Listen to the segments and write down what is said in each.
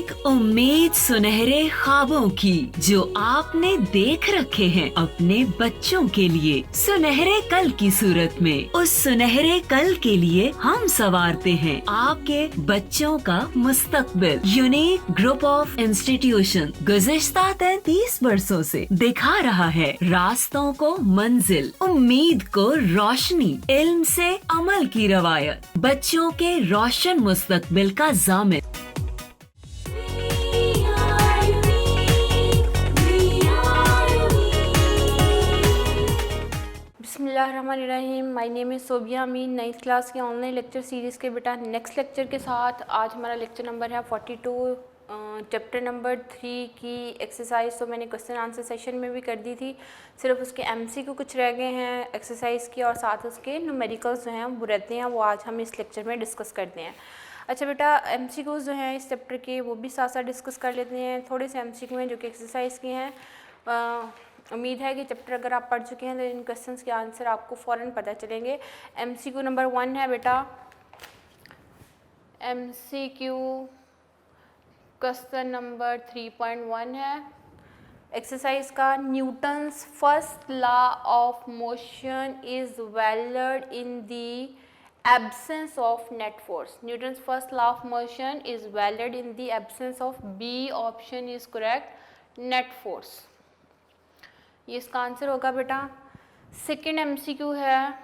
एक उम्मीद सुनहरे ख्वाबों की जो आपने देख रखे हैं अपने बच्चों के लिए, सुनहरे कल की सूरत में। उस सुनहरे कल के लिए हम संवारते हैं आपके बच्चों का मुस्तकबिल। यूनिक ग्रुप ऑफ इंस्टीट्यूशन गुज़िश्ता 33 वर्षों से दिखा रहा है रास्तों को मंजिल, उम्मीद को रोशनी, इल्म से अमल की रवायत, बच्चों के रोशन मुस्तकबिल का जामिन। बिस्मिल्लाहिर्रहमानिर्रहीम। My name is Sobia Amin. 9th class के ऑनलाइन लेक्चर सीरीज़ के बेटा नेक्स्ट लेक्चर के साथ आज हमारा लेक्चर नंबर है 42, चैप्टर नंबर 3 की एक्सरसाइज। तो मैंने क्वेश्चन आंसर सेशन में भी कर दी थी, सिर्फ उसके एमसीक्यू कुछ रह गए हैं एक्सरसाइज की, और साथ उसके न्यूमेरिकल्स जो हैं वो रहते हैं, वो आज हम इस लेक्चर में डिस्कस करते हैं। अच्छा बेटा, एमसीक्यूज़ जो हैं इस चैप्टर के वो भी साथ साथ डिस्कस कर लेते हैं। थोड़े से एमसीक्यू हैं जो कि एक्सरसाइज के हैं। उम्मीद है कि चैप्टर अगर आप पढ़ चुके हैं तो इन क्वेश्चंस के आंसर आपको फ़ौरन पता चलेंगे। एमसीक्यू नंबर 1 है बेटा, एमसीक्यू क्वेश्चन नंबर 3.1 है एक्सरसाइज का। Newton's first law of motion is valid in the absence of net force. Newton's first law of motion is valid in the absence of B option is correct, net force. ये इसका answer होगा बेटा। Second MCQ है,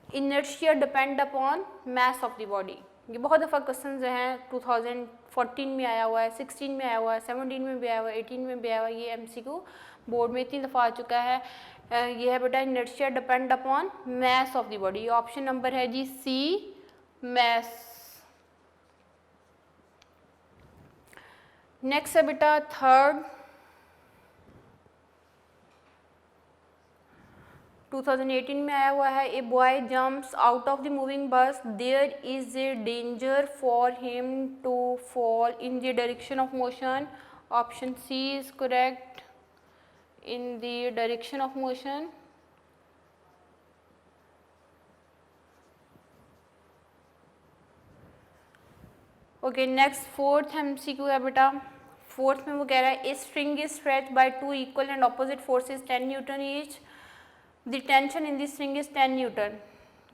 inertia depend upon mass of the body. ये बहुत दफ़ा question जो हैं 2014 में आया हुआ है, 16 में आया हुआ है, 17 में भी आया हुआ है, 18 में भी आया हुआ है। ये एमसीक्यू बोर्ड में इतनी दफ़ा आ चुका है। ये है बेटा, inertia depend upon mass of the body. ये ऑप्शन नंबर है जी सी, मास। नेक्स्ट है बेटा थर्ड, 2018 में आया हुआ है। A boy jumps out of the moving bus, there is a danger for him to fall in the direction of motion. Option C is correct, in the direction of motion. Okay, next fourth MCQ है बेटा। Fourth में वो कह रहा है, a string is stretch by 2 equal and opposite forces 10 newton each, the tension in this string is 10 newton.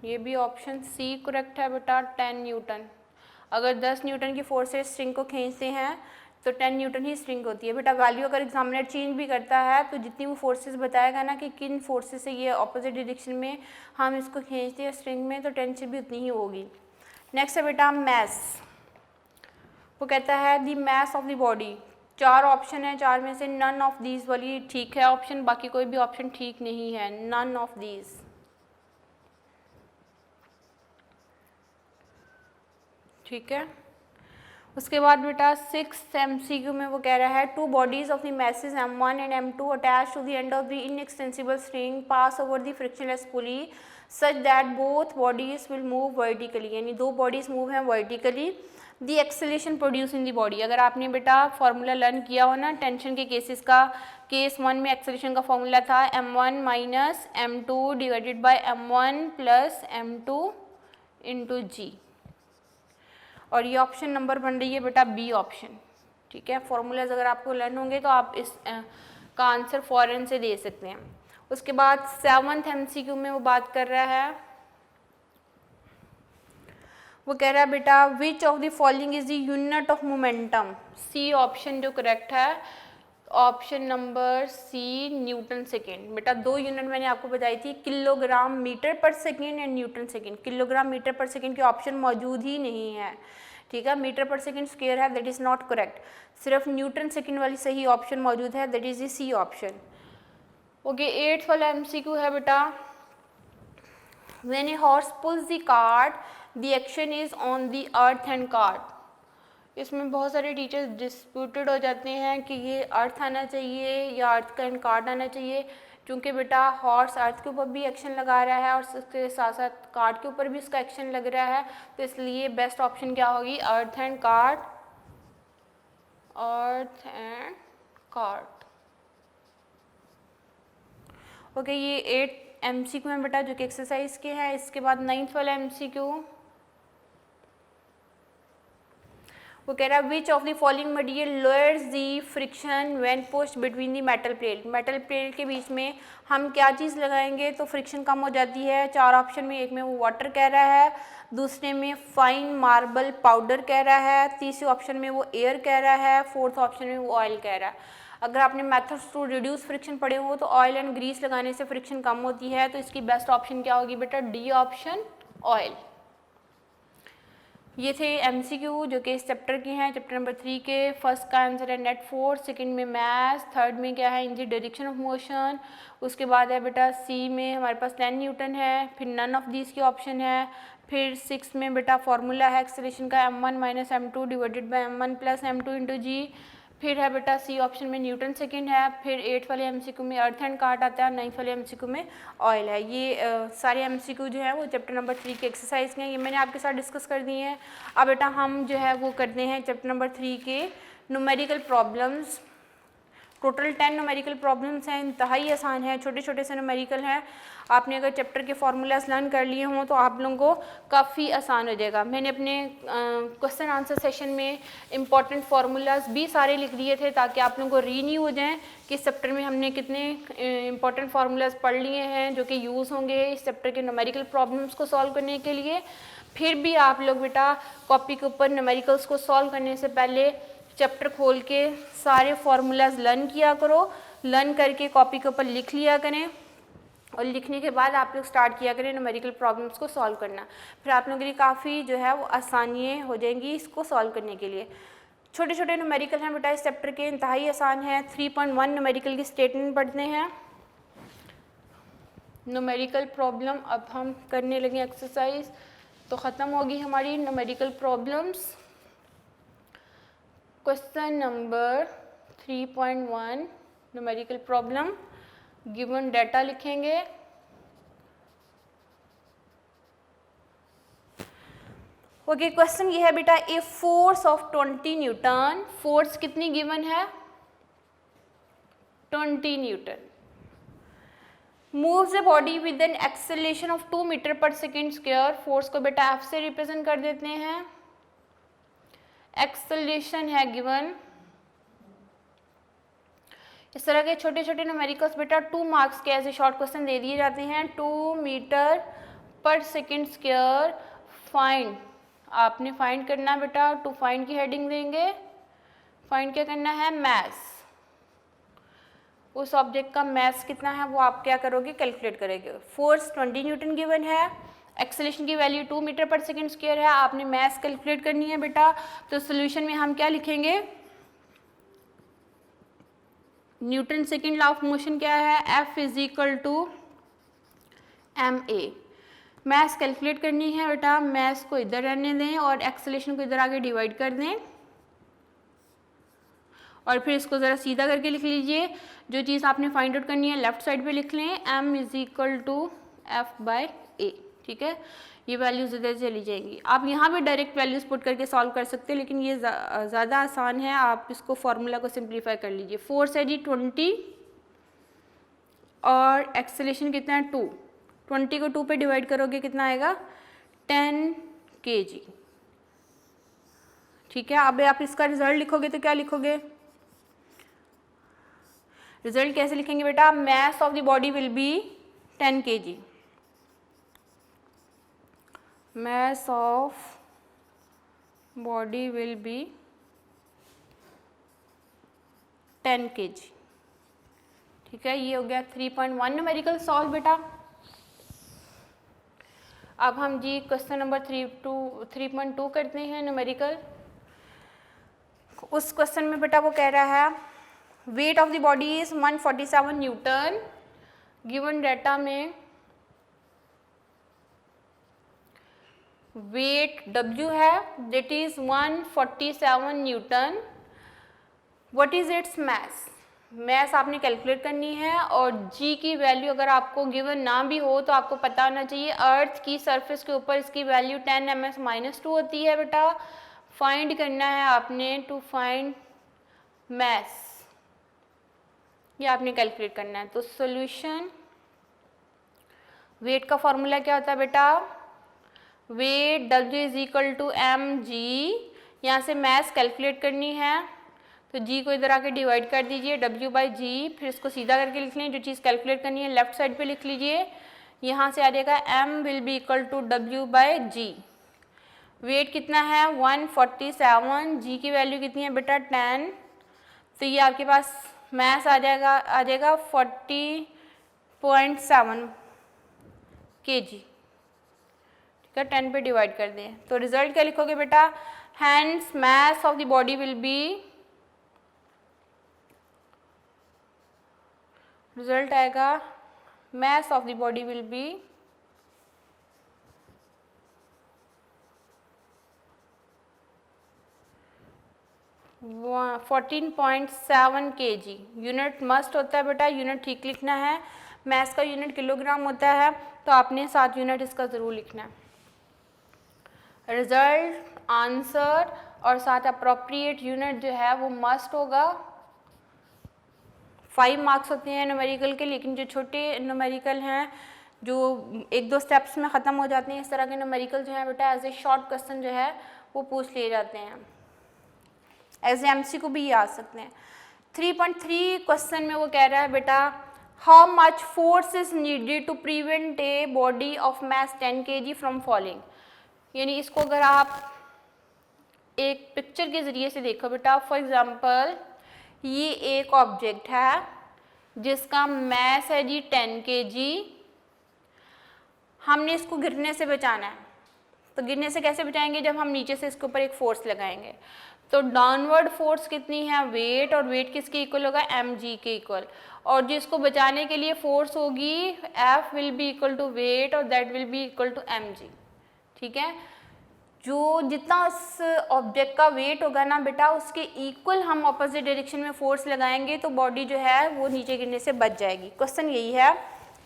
ये भी option C correct है बेटा, 10 न्यूटन। अगर 10 न्यूटन की फोर्स से स्ट्रिंग को खींचते हैं तो 10 न्यूटन ही स्ट्रिंग होती है बेटा। वैल्यू अगर एग्जामिनर चेंज भी करता है तो जितनी वो फोर्सेस बताएगा ना कि किन फोर्सेस से ये ऑपोजिट डायरेक्शन में हम इसको खींचते हैं स्ट्रिंग में, तो टेंशन भी उतनी ही होगी। नेक्स्ट है बेटा मैस। वो कहता है the mess of the body. 4 option है, 4 में से नन ऑफ दीज वाली ठीक है ऑप्शन, बाकी कोई भी ऑप्शन ठीक नहीं है, नन ऑफ दीज। ठीक है। उसके बाद बेटा 6th एमसीक्यू में वो कह रहा है, 2 bodies of the masses M1 and M2 attach to the end of the inextensible string pass over the frictionless pulley such that both bodies will move vertically. यानी 2 बॉडीज मूव हैं vertically. The acceleration produce in the body. अगर आपने बेटा formula learn किया हो ना tension के cases का, केस 1 में एक्सेलेरेशन का फार्मूला था M1 minus M2 divided by M1 plus M2 into g, और ये ऑप्शन नंबर बन रही है बेटा बी ऑप्शन। ठीक है, फार्मूलाज अगर आपको लर्न होंगे तो आप इस का आंसर फॉरन से दे सकते हैं। उसके बाद 7th एमसीक्यू में वो बात कर रहा है, वो कह रहा है बेटा which of the following is the unit of momentum. C option जो करेक्ट है, option number C newton second. बेटा 2 यूनिट मैंने आपको बताई थी, किलोग्राम मीटर पर second and newton second. Kilogram metre पर सेकेंड के ऑप्शन मौजूद ही नहीं है। ठीक है, मीटर पर सेकेंड स्क्वायर है, दैट इज़ नॉट करेक्ट। सिर्फ न्यूटन सेकेंड वाली सही ऑप्शन मौजूद है, that is the C option. Okay, 8th वाला एमसीक्यू है बेटा, when a horse pulls the cart the action is on the earth and cart. इसमें बहुत सारे टीचर्स डिस्प्यूटेड हो जाते हैं कि ये अर्थ आना चाहिए या अर्थ का एंड कार्ट आना चाहिए, क्योंकि बेटा हॉर्स अर्थ के ऊपर भी एक्शन लगा रहा है और उसके साथ साथ कार्ट के ऊपर भी उसका एक्शन लग रहा है, तो इसलिए बेस्ट ऑप्शन क्या होगी, earth and cart, earth and cart. Okay, ये 8 एमसीक्यू में बेटा जो कि एक्सरसाइज के हैं। इसके बाद 9th वाला एमसीक्यू, वो कह रहा है विच of the following material lowers the friction when pushed between the metal plate. Metal plate के बीच में हम क्या चीज़ लगाएंगे तो फ्रिक्शन कम हो जाती है। 4 ऑप्शन में, एक में वो वाटर कह रहा है, दूसरे में फाइन मार्बल पाउडर कह रहा है, तीसरे ऑप्शन में वो एयर कह रहा है, फोर्थ ऑप्शन में वो ऑयल कह रहा है। अगर आपने मेथड्स टू रिड्यूस फ्रिक्शन पढ़े हो तो ऑयल एंड ग्रीस लगाने से फ्रिक्शन कम होती है, तो इसकी बेस्ट ऑप्शन क्या होगी बेटा, डी ऑप्शन ऑयल। ये थे एमसीक्यू जो कि इस चैप्टर के हैं, चैप्टर नंबर 3 के। फर्स्ट का आंसर है नेट फोर्स, सेकंड में मैथ्स, थर्ड में क्या है इन दी डायरेक्शन ऑफ मोशन, उसके बाद है बेटा सी में हमारे पास 10 न्यूटन है, फिर नन ऑफ दीज की ऑप्शन है, फिर 6 में बेटा फॉर्मूला है एक्सेलरेशन का m1 minus m2 divided by m1 plus m2 into g, फिर है बेटा सी ऑप्शन में न्यूटन सेकंड है, फिर 8 वाले एमसीक्यू में अर्थ एंड कार्ट आता है, 9 वाले एमसीक्यू में ऑयल है। ये सारे एमसीक्यू जो है वो चैप्टर नंबर 3 के एक्सरसाइज के हैं, ये मैंने आपके साथ डिस्कस कर दिए हैं। अब बेटा हम जो है वो करते हैं चैप्टर नंबर 3 के numerical problems. Total 10 numerical problems हैं, इंतहाई आसान है, छोटे छोटे से न्यूमेरिकल हैं। आपने अगर चैप्टर के फार्मूलाज लर्न कर लिए हों तो आप लोगों को काफ़ी आसान हो जाएगा। मैंने अपने क्वेश्चन आंसर सेशन में इंपॉर्टेंट फार्मूलाज भी सारे लिख दिए थे ताकि आप लोगों को रीन्यू हो जाएं कि इस चैप्टर में हमने कितने इंपॉर्टेंट फार्मूलाज पढ़ लिए हैं जो कि यूज़ होंगे इस चैप्टर के न्यूमेरिकल प्रॉब्लम्स को सॉल्व करने के लिए। फिर भी आप लोग बेटा कॉपी के ऊपर न्यूमेरिकल्स को सॉल्व करने से पहले चैप्टर खोल के सारे फार्मूलाज लर्न किया करो, लर्न करके कॉपी के ऊपर लिख लिया करें और लिखने के बाद आप लोग स्टार्ट किया करें न्यूमेरिकल प्रॉब्लम्स को सॉल्व करना। फिर आप लोगों के लिए काफ़ी जो है वो आसानियाँ हो जाएंगी इसको सॉल्व करने के लिए। छोटे छोटे न्यूमेरिकल हैं बेटा इस चैप्टर के, इंतहाई आसान है। 3.1 न्यूमेरिकल की स्टेटमेंट पढ़ते हैं। न्यूमेरिकल प्रॉब्लम अब हम करने लगे एक्सरसाइज, तो ख़त्म होगी हमारी numerical problems. Question number 3.1 numerical problem, given data लिखेंगे। ओके, क्वेश्चन ये है बेटा, a force of 20 newton, force कितनी गिवन है 20 newton, moves a body with an acceleration of 2 metre पर सेकेंड स्क्वायर। फोर्स को बेटा एफ से रिप्रेजेंट कर देते हैं, एक्सेलरेशन है गिवन। इस तरह के छोटे छोटे न्यूमेरिकल्स बेटा 2 मार्क्स के ऐसे शॉर्ट क्वेश्चन दे दिए जाते हैं। 2 मीटर पर सेकेंड स्क्वायर फाइंड, आपने फाइंड करना बेटा, टू फाइंड की हेडिंग देंगे। फाइंड क्या करना है, मैस, उस ऑब्जेक्ट का मैस कितना है वो आप क्या करोगे, कैलकुलेट करेंगे। फोर्स 20 न्यूटन गिवन है, एक्सेलरेशन की वैल्यू 2 मीटर पर सेकेंड स्क्वायर है, आपने मैस कैलकुलेट करनी है बेटा। तो सोल्यूशन में हम क्या लिखेंगे, newton second law of motion क्या है, F is equal to M A. Mass calculate करनी है बेटा, मैस को इधर रहने दें और एक्सेलरेशन को इधर आगे डिवाइड कर दें और फिर इसको ज़रा सीधा करके लिख लीजिए। जो चीज़ आपने फाइंड आउट करनी है लेफ्ट साइड पे लिख लें, m is equal to F by A. ठीक है, ये वैल्यूज इधर चली जाएंगी। आप यहाँ भी डायरेक्ट वैल्यूज पुट करके सॉल्व कर सकते हैं, लेकिन ये ज़्यादा आसान है, आप इसको फॉर्मूला को सिंप्लीफाई कर लीजिए। फोर्स है जी 20 और एक्सेलरेशन कितना है 2, 20 को 2 पे डिवाइड करोगे कितना आएगा 10 kg। ठीक है, अब आप इसका रिजल्ट लिखोगे तो क्या लिखोगे, रिजल्ट कैसे लिखेंगे बेटा, mess of the body will B 10 kg, mass of body will be 10 kg। ठीक है, ये हो गया 3.1 न्यूमेरिकल सॉल्व बेटा। अब हम जी क्वेश्चन नंबर 3.2 करते हैं न्यूमेरिकल। उस क्वेश्चन में बेटा वो कह रहा है weight of the body is 147 newton, given data में वेट W है that is 147 newton. What is its mass, mass आपने कैलकुलेट करनी है और G की वैल्यू अगर आपको गिवन ना भी हो तो आपको पता होना चाहिए अर्थ की सरफेस के ऊपर इसकी वैल्यू 10 ms-2 होती है बेटा। फाइंड करना है आपने, टू फाइंड मैस, ये आपने कैलकुलेट करना है। तो सॉल्यूशन, वेट का फॉर्मूला क्या होता है बेटा, weight W is equal to mg, यहाँ से मैथ कैलकुलेट करनी है तो g को इधर आके डिवाइड कर दीजिए W/g, फिर इसको सीधा करके लिख लें, जो चीज़ कैलकुलेट करनी है लेफ्ट साइड पे लिख लीजिए। यहाँ से आ जाएगा m will be equal to W/g। Weight कितना है 147, g की वैल्यू कितनी है बेटा 10, तो ये आपके पास मैथ आ जाएगा 40.7 kg। ठीक है, 10 पे डिवाइड कर दें तो रिजल्ट क्या लिखोगे बेटा, hands mass of the body will B, result आएगा mass of the body will be 14.7 kg। Unit must होता है बेटा, यूनिट ठीक लिखना है। मैस का यूनिट किलोग्राम होता है तो आपने 7 यूनिट इसका ज़रूर लिखना है। रिजल्ट, आंसर और साथ अप्रोप्रिएट यूनिट जो है वो मस्ट होगा। 5 मार्क्स होते हैं न्यूमेरिकल के, लेकिन जो छोटे न्यूमेरिकल हैं जो 1-2 स्टेप्स में ख़त्म हो जाते हैं, इस तरह के न्यूमेरिकल जो है बेटा एज ए शॉर्ट क्वेश्चन जो है वो पूछ लिए जाते हैं, एज ए एमसीक्यू भी ये आ सकते हैं। 3.3 क्वेश्चन में वो कह रहा है बेटा how much force is needed to prevent a body of mass 10 kg from falling. यानी इसको अगर आप एक पिक्चर के ज़रिए से देखो बेटा, फॉर एग्जांपल ये एक ऑब्जेक्ट है जिसका मैस है जी 10 kg, हमने इसको गिरने से बचाना है। तो गिरने से कैसे बचाएंगे, जब हम नीचे से इसके ऊपर एक फोर्स लगाएंगे। तो डाउनवर्ड फोर्स कितनी है वेट, और वेट किसके इक्वल होगा mg के इक्वल, और जो इसको बचाने के लिए फोर्स होगी F will be equal to weight और that will be equal to mg। ठीक है, जो जितना उस ऑब्जेक्ट का वेट होगा ना बेटा उसके इक्वल हम ऑपोजिट डायरेक्शन में फोर्स लगाएंगे तो बॉडी जो है वो नीचे गिरने से बच जाएगी। क्वेश्चन यही है।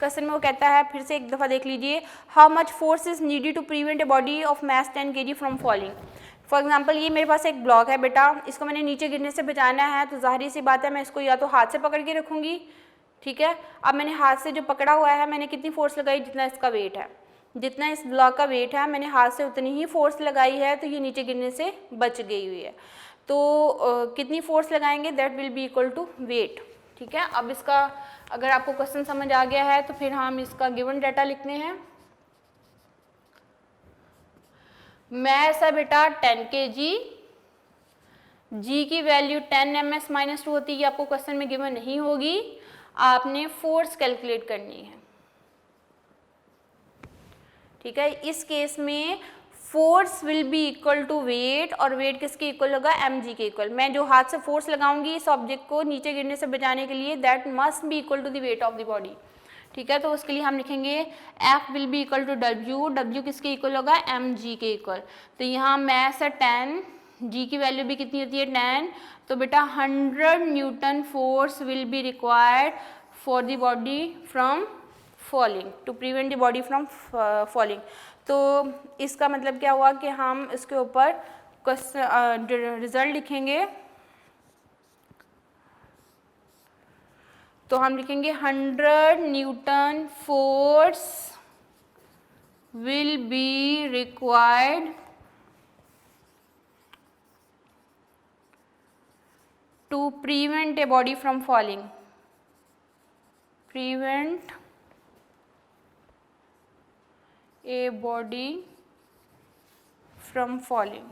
क्वेश्चन में वो कहता है, फिर से एक दफ़ा देख लीजिए, how much force is needed to prevent a body of mass 10 kg from falling. For example ये मेरे पास एक ब्लॉक है बेटा, इसको मैंने नीचे गिरने से बचाना है, तो जाहिर सी बात है मैं इसको या तो हाथ से पकड़ के रखूँगी। ठीक है, अब मैंने हाथ से जो पकड़ा हुआ है मैंने कितनी फोर्स लगाई, जितना इसका वेट है, जितना इस ब्लॉक का वेट है मैंने हाथ से उतनी ही फोर्स लगाई है, तो ये नीचे गिरने से बच गई हुई है। तो कितनी फोर्स लगाएंगे, that will be equal to weight. ठीक है, अब इसका अगर आपको क्वेश्चन समझ आ गया है तो फिर हम इसका गिवन डाटा लिखते हैं। मैस है बेटा 10 kg, जी की वैल्यू 10 ms-2 होती है, आपको क्वेश्चन में गिवन नहीं होगी, आपने फोर्स कैलकुलेट करनी है। ठीक है, इस केस में force will be equal to weight, और वेट किसके इक्वल होगा mg के इक्वल। मैं जो हाथ से फोर्स लगाऊंगी इस ऑब्जेक्ट को नीचे गिरने से बचाने के लिए, that must be equal to the weight of the body. ठीक है, तो उसके लिए हम लिखेंगे F will be equal to W, W किसके इक्वल होगा mg के इक्वल। तो यहाँ मैस है 10, g की वैल्यू भी कितनी होती है 10, तो बेटा 100 newton force will be required for the body from falling, to prevent the body from falling. तो इसका मतलब क्या हुआ कि हम इसके ऊपर रिजल्ट लिखेंगे, तो हम लिखेंगे 100 newton force will be required to prevent a body from falling, prevent a body from falling।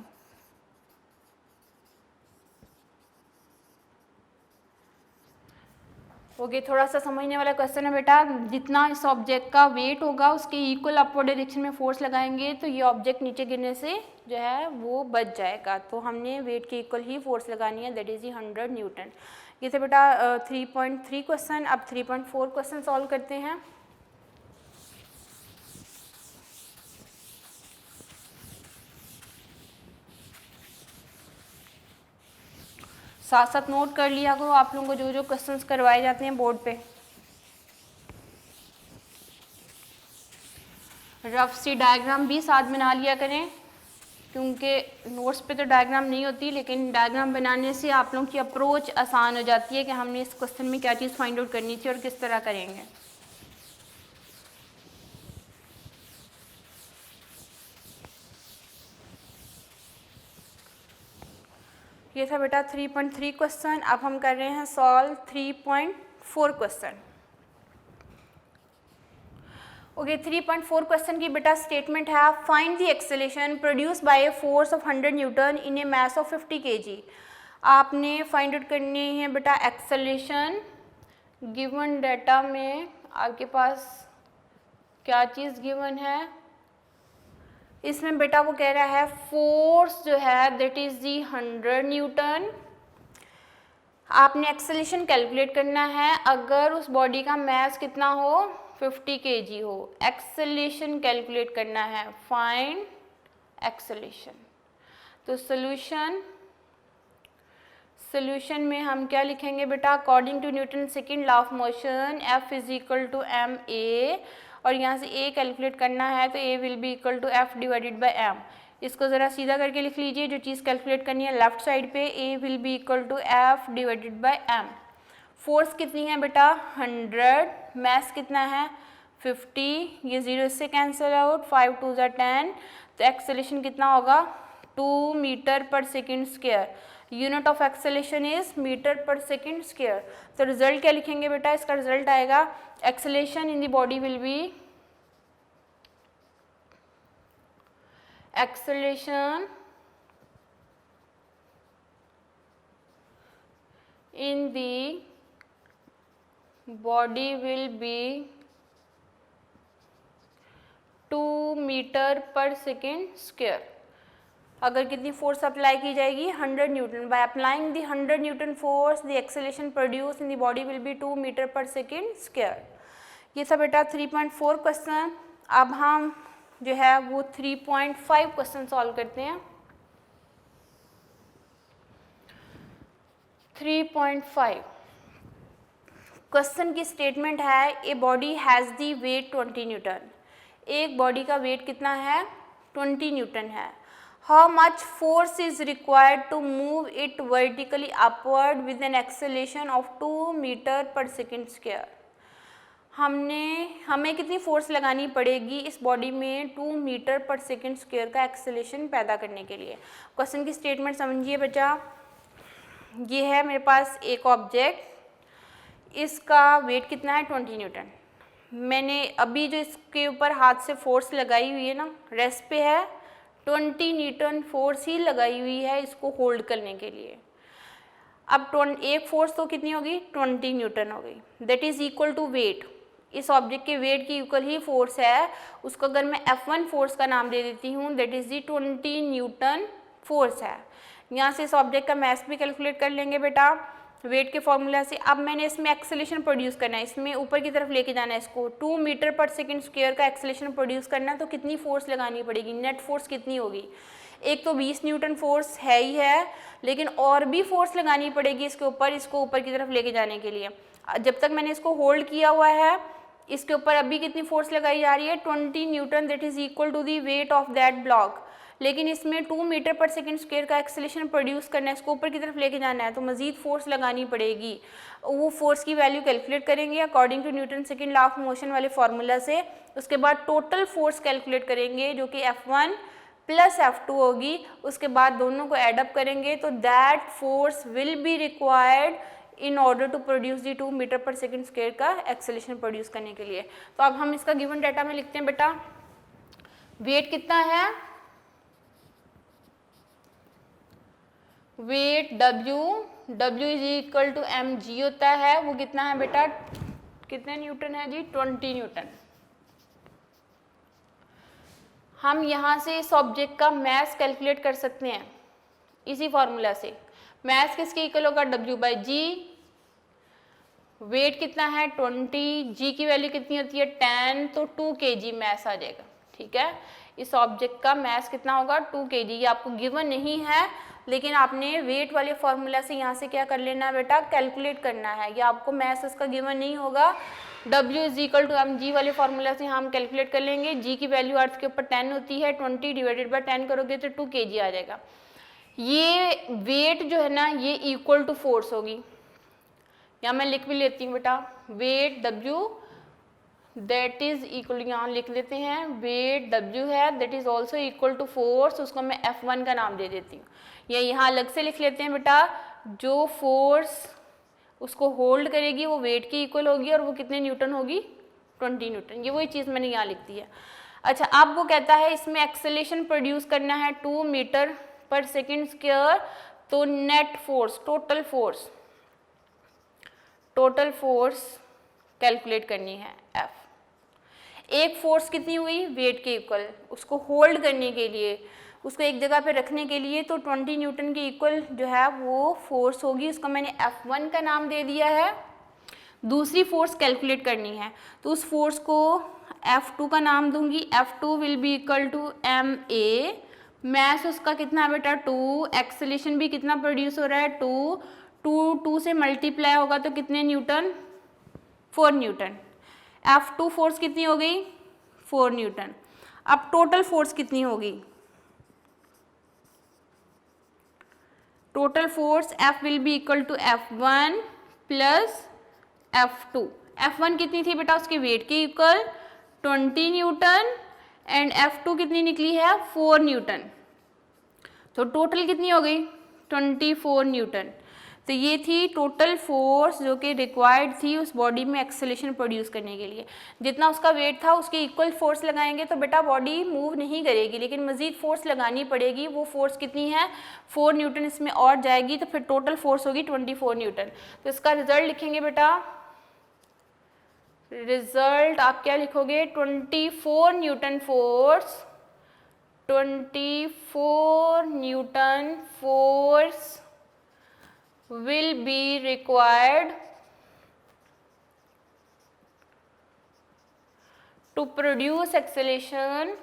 ओके, थोड़ा सा समझने वाला क्वेश्चन है बेटा, जितना इस ऑब्जेक्ट का वेट होगा उसके इक्वल अपवर्ड डायरेक्शन में फोर्स लगाएंगे तो ये ऑब्जेक्ट नीचे गिरने से जो है वो बच जाएगा। तो हमने वेट के इक्वल ही फोर्स लगानी है, दैट इज 100 न्यूटन। ये थे बेटा 3.3 क्वेश्चन। अब 3.4 क्वेश्चन सॉल्व करते हैं। साथ साथ नोट कर लिया करो आप लोगों को जो जो क्वेश्चंस करवाए जाते हैं बोर्ड पे। रफ सी डायग्राम भी साथ बना लिया करें, क्योंकि नोट्स पे तो डायग्राम नहीं होती, लेकिन डायग्राम बनाने से आप लोगों की अप्रोच आसान हो जाती है कि हमने इस क्वेश्चन में क्या चीज़ फाइंड आउट करनी थी और किस तरह करेंगे। ये था बेटा 3.3 क्वेश्चन। अब हम कर रहे हैं सॉल्व 3.4 क्वेश्चन। ओके 3.4 क्वेश्चन की बेटा स्टेटमेंट है, find the acceleration produce by A force of 100 Newton in A mass of 50 kg। आपने फाइंड आउट करनी है बेटा एक्सेलरेशन। गिवन डाटा में आपके पास क्या चीज़ गिवन है, इसमें बेटा वो कह रहा है फोर्स जो है दैट इज दी 100 न्यूटन। आपने एक्सेलरेशन कैलकुलेट करना है अगर उस बॉडी का मास कितना हो 50 kg हो। एक्सेलरेशन कैलकुलेट करना है, फाइंड एक्सेलरेशन। तो सोल्यूशन में हम क्या लिखेंगे बेटा, according to newton second law of motion F is equal to M A, और यहाँ से A कैलकुलेट करना है तो A will be equal to F divided by M। इसको ज़रा सीधा करके लिख लीजिए, जो चीज़ कैलकुलेट करनी है लेफ्ट साइड पे A will be equal to F divided by M। Force कितनी है बेटा 100, मास कितना है 50, ये 0 इससे कैंसिल आउट, 5 2 ज़ा 10, तो एक्सेलरेशन कितना होगा 2 मीटर पर second square. Unit of acceleration is metre पर सेकेंड स्क्वायर। तो रिजल्ट क्या लिखेंगे बेटा, इसका रिजल्ट आएगा acceleration in the body will be acceleration in the body will be 2 metre पर सेकेंड स्क्वायर। अगर कितनी फोर्स अप्लाई की जाएगी 100 newton. By applying the 100 newton force the acceleration produce in the body will be 2 metre पर second square. ये था बेटा 3.4 question. अब हम जो है वो 3.5 क्वेश्चन सॉल्व करते हैं। 3.5 क्वेश्चन की स्टेटमेंट है, a body has the weight 20 newton. एक बॉडी का वेट कितना है 20 न्यूटन है। How much force is required to move it vertically upward with an acceleration of 2 metre पर सेकेंड स्क्वायर। हमें कितनी फोर्स लगानी पड़ेगी इस बॉडी में 2 मीटर पर सेकेंड स्क्वायर का एक्सेलरेशन पैदा करने के लिए। क्वेश्चन की स्टेटमेंट समझिए बच्चा। ये है मेरे पास एक ऑब्जेक्ट, इसका वेट कितना है 20 न्यूटन। मैंने अभी जो इसके ऊपर हाथ से फोर्स लगाई हुई है ना, रेस्ट पे है, 20 न्यूटन फोर्स ही लगाई हुई है इसको होल्ड करने के लिए। अब एक फोर्स तो कितनी होगी 20 न्यूटन हो गई, that is equal to weight. इस ऑब्जेक्ट के वेट की इक्वल ही फोर्स है, उसको अगर मैं F1 फोर्स का नाम दे देती हूँ, that is the 20 newton force है। यहाँ से इस ऑब्जेक्ट का मास भी कैलकुलेट कर लेंगे बेटा वेट के फॉर्मूला से। अब मैंने इसमें एक्सेलरेशन प्रोड्यूस करना है, इसमें ऊपर की तरफ लेके जाना है इसको, 2 मीटर पर सेकेंड स्क्वायर का एक्सेलरेशन प्रोड्यूस करना है, तो कितनी फोर्स लगानी पड़ेगी, नेट फोर्स कितनी होगी। एक तो 20 न्यूटन फोर्स है ही है, लेकिन और भी फोर्स लगानी पड़ेगी इसके ऊपर, इसको ऊपर की तरफ लेके जाने के लिए। जब तक मैंने इसको होल्ड किया हुआ है, इसके ऊपर अभी कितनी फोर्स लगाई जा रही है 20 newton, that is equal to the weight of that block. लेकिन इसमें 2 मीटर पर सेकेंड स्क्वायर का एक्सेलरेशन प्रोड्यूस करना है, इसको ऊपर की तरफ लेके जाना है, तो मजीद फोर्स लगानी पड़ेगी। वो फोर्स की वैल्यू कैलकुलेट करेंगे according to newton second law of motion वाले फार्मूला से। उसके बाद टोटल फोर्स कैलकुलेट करेंगे जो कि F1 प्लस F2 होगी। उसके बाद दोनों को एडअप करेंगे तो that force will be required in order to produce the 2 metre पर सेकेंड स्क्वायर का एक्सेलरेशन प्रोड्यूस करने के लिए। तो अब हम इसका गिवन डाटा में लिखते हैं बेटा, वेट कितना है, weight W is equal to mg होता है, वो कितना है बेटा, कितने न्यूटन है जी 20 न्यूटन। हम यहाँ से इस ऑब्जेक्ट का मास कैलकुलेट कर सकते हैं इसी फॉर्मूला से। मास किसके इक्वल होगा W/g, वेट कितना है 20, g की वैल्यू कितनी होती है 10, तो 2 kg मास आ जाएगा। ठीक है, इस ऑब्जेक्ट का मास कितना होगा 2 kg। ये आपको गिवन नहीं है, लेकिन आपने वेट वाले फॉर्मूला से यहाँ से क्या कर लेना है बेटा, कैलकुलेट करना है। ये आपको मास इसका गिवन नहीं होगा, W is equal to mg वाले फार्मूला से हम कैलकुलेट कर लेंगे। g की वैल्यू अर्थ के ऊपर 10 होती है, 20 डिवाइडेड बाय 10 करोगे तो 2 kg आ जाएगा। ये वेट जो है ना ये इक्वल टू फोर्स होगी, यहाँ मैं लिख भी लेती हूँ बेटा, weight W that is equal, यहाँ लिख लेते हैं वेट W है, that is also equal to force, उसको मैं F1 का नाम दे देती हूँ, या यहाँ अलग से लिख लेते हैं बेटा, जो फोर्स उसको होल्ड करेगी वो वेट के इक्वल होगी और वो कितने न्यूटन होगी, 20 न्यूटन। ये वही चीज़ मैंने यहाँ लिख दी है। अच्छा, अब वो कहता है इसमें एक्सेलेरेशन प्रोड्यूस करना है 2 मीटर पर सेकेंड स्क्वायर, तो net force, total force calculate करनी है F। एक फोर्स कितनी हुई, वेट के इक्वल, उसको होल्ड करने के लिए, उसको एक जगह पे रखने के लिए, तो 20 न्यूटन के इक्वल जो है वो फोर्स होगी, उसको मैंने F1 का नाम दे दिया है। दूसरी फोर्स कैलकुलेट करनी है, तो उस फोर्स को F2 का नाम दूंगी, F2 will be equal to ma, mass उसका कितना है बेटा 2, एक्सेलेरेशन भी कितना प्रोड्यूस हो रहा है 2 से मल्टीप्लाई होगा तो कितने न्यूटन, 4 न्यूटन। F2 फोर्स कितनी हो गई, 4 न्यूटन। अब टोटल फोर्स कितनी होगी, total force F will be equal to F1 plus F2। F1 कितनी थी बेटा, उसके वेट के इक्वल 20 न्यूटन, एंड F2 कितनी निकली है 4 न्यूटन, तो टोटल कितनी हो गई 24 न्यूटन। तो ये थी टोटल फोर्स जो कि रिक्वायर्ड थी उस बॉडी में एक्सेलेरेशन प्रोड्यूस करने के लिए। जितना उसका वेट था उसके इक्वल फोर्स लगाएंगे तो बेटा बॉडी मूव नहीं करेगी, लेकिन मज़ीद फोर्स लगानी पड़ेगी। वो फोर्स कितनी है 4 न्यूटन, इसमें और जाएगी तो फिर टोटल फोर्स होगी 24 न्यूटन। तो इसका रिजल्ट लिखेंगे बेटा, रिजल्ट आप क्या लिखोगे 24 Newton force, 24 Newton force will be required to produce acceleration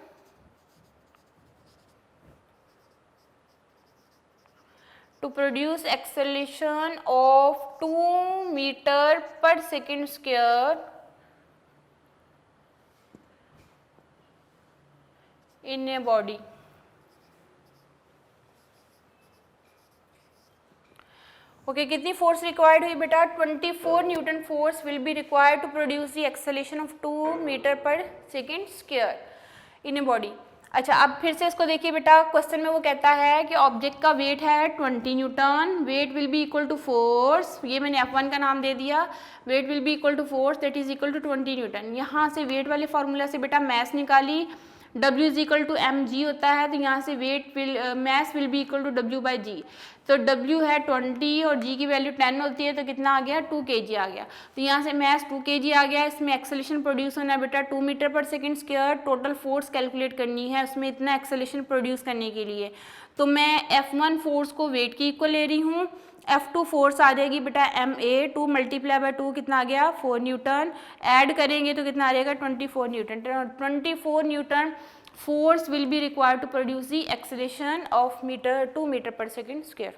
of 2 meter per second square in a body। Okay, कितनी फोर्स रिक्वायर्ड हुई बेटा 24 Newton force will be required to produce the acceleration of 2 metre पर second square in a body. अच्छा, अब फिर से इसको देखिए बेटा, क्वेश्चन में वो कहता है कि ऑब्जेक्ट का वेट है 20 newton, weight will be equal to force, ये मैंने F1 का नाम दे दिया, weight will be equal to force that is equal to 20 newton. यहाँ से वेट वाले फार्मूला से बेटा मैस निकाली, W is equal to mg होता है, तो यहाँ से weight will mass will be equal to W by g. तो W है 20 और G की वैल्यू 10 होती है, तो कितना आ गया 2 kg आ गया। तो यहाँ से मैस 2 kg आ गया। इसमें एक्सेलेरेशन प्रोड्यूस होना है बेटा 2 मीटर पर second square. Total force calculate करनी है उसमें इतना एक्सेलेरेशन प्रोड्यूस करने के लिए, तो मैं F1 फोर्स को वेट की इक्वल ले रही हूँ, F2 फोर्स आ जाएगी बेटा ma, 2 मल्टीप्लाई बाय 2 कितना आ गया 4 न्यूटन, ऐड करेंगे तो कितना आ जाएगा 24 newton. 24 Newton force will be required to produce the acceleration of 2 metre पर सेकेंड स्क्वायर।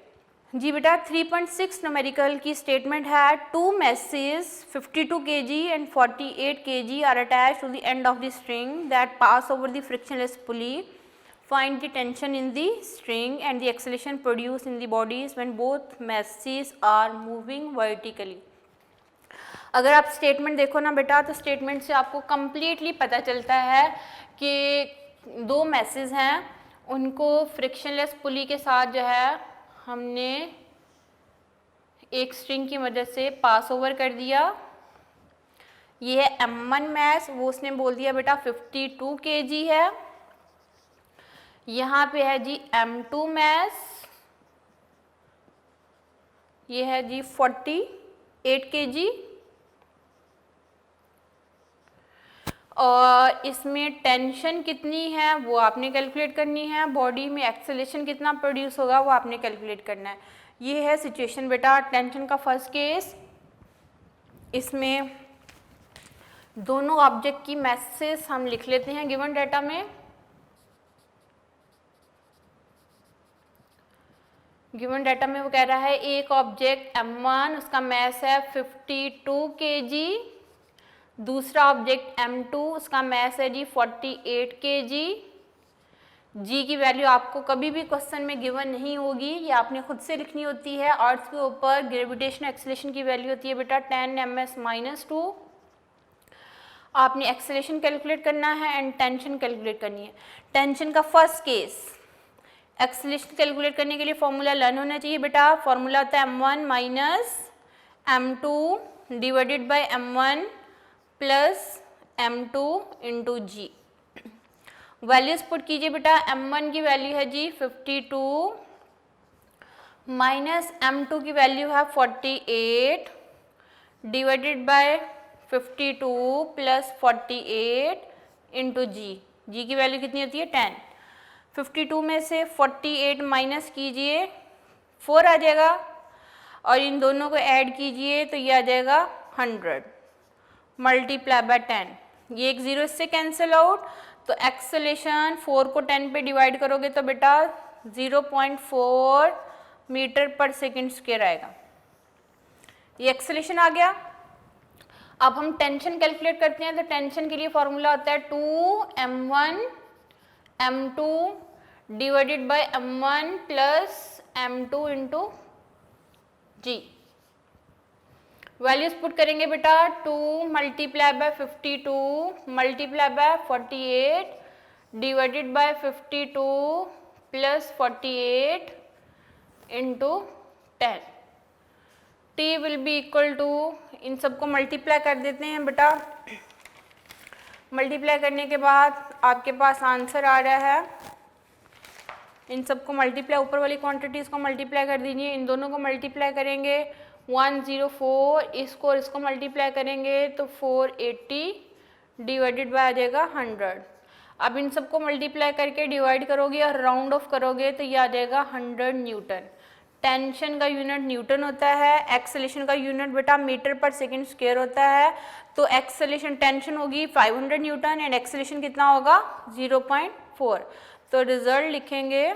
जी बेटा 3.6 न्यूमेरिकल की स्टेटमेंट है, 2 masses 52 kg and 48 kg are attached to the end of the string that pass over the frictionless pulley. Find the tension in the string and the acceleration produced in the bodies when both masses are moving vertically। अगर आप statement देखो ना बेटा, तो statement से आपको completely पता चलता है कि 2 मैसेज हैं, उनको फ्रिक्शनलेस पुली के साथ जो है हमने एक स्ट्रिंग की मदद से पास ओवर कर दिया। ये है M1 मैस, वो उसने बोल दिया बेटा 52 kg है। यहाँ पे है जी M2 मैस, ये है जी 48 kg, और इसमें टेंशन कितनी है वो आपने कैलकुलेट करनी है, बॉडी में एक्सेलेरेशन कितना प्रोड्यूस होगा वो आपने कैलकुलेट करना है। ये है सिचुएशन बेटा टेंशन का फर्स्ट केस। इसमें दोनों ऑब्जेक्ट की मैसेज हम लिख लेते हैं गिवन डाटा में। गिवन डाटा में वो कह रहा है एक ऑब्जेक्ट M1 उसका मैस है 52 kg, दूसरा ऑब्जेक्ट M2 उसका मैस है जी 48 kg। G की वैल्यू आपको कभी भी क्वेश्चन में गिवन नहीं होगी, ये आपने खुद से लिखनी होती है। अर्थ के ऊपर ग्रेविटेशनल एक्सेलेरेशन की वैल्यू होती है बेटा 10 ms-2। आपने एक्सेलरेशन कैलकुलेट करना है एंड टेंशन कैलकुलेट करनी है। टेंशन का फर्स्ट केस, एक्सेलरेशन कैलकुलेट करने के लिए फॉर्मूला लर्न होना चाहिए बेटा। फॉर्मूला होता है m1 minus m2 divided by m1 plus m2 into g. Values put कीजिए बेटा। m1 की वैल्यू है जी 52 माइनस m2 की वैल्यू है 48 डिवाइडेड बाय 52 प्लस 48 इंटू जी। जी की वैल्यू कितनी होती है 10। 52 में से 48 माइनस कीजिए 4 आ जाएगा और इन दोनों को ऐड कीजिए तो ये आ जाएगा 100 मल्टीप्लाई बाय 10। ये एक जीरो इससे कैंसिल आउट, तो एक्सेलेरेशन 4 को 10 पे डिवाइड करोगे तो बेटा 0.4 मीटर पर सेकेंड स्क्वायर आएगा। ये एक्सेलेरेशन आ गया। अब हम टेंशन कैलकुलेट करते हैं, तो टेंशन के लिए फॉर्मूला होता है 2m1 m2 divided by m1 plus m2 into g. Values put करेंगे बेटा। 2 multiply by 52 multiply by 48 divided by 52 plus 48 into 10। t will be equal to, इन सबको मल्टीप्लाई कर देते हैं बेटा। मल्टीप्लाई करने के बाद आपके पास आंसर आ रहा है। इन सबको मल्टीप्लाई, ऊपर वाली क्वांटिटीज़ को मल्टीप्लाई कर दीजिए। इन दोनों को मल्टीप्लाई करेंगे 104, इसको और इसको मल्टीप्लाई करेंगे तो 480 डिवाइडेड बाय आ जाएगा 100। अब इन सबको मल्टीप्लाई करके डिवाइड करोगे और राउंड ऑफ करोगे तो ये आ जाएगा 100 न्यूटन। टेंशन का यूनिट न्यूटन होता है, एक्सेलरेशन का यूनिट बेटा मीटर पर सेकेंड स्क्वायर होता है। तो एक्सेलरेशन टेंशन होगी 500 न्यूटन एंड एक्सेलरेशन कितना होगा 0.4। तो रिजल्ट लिखेंगे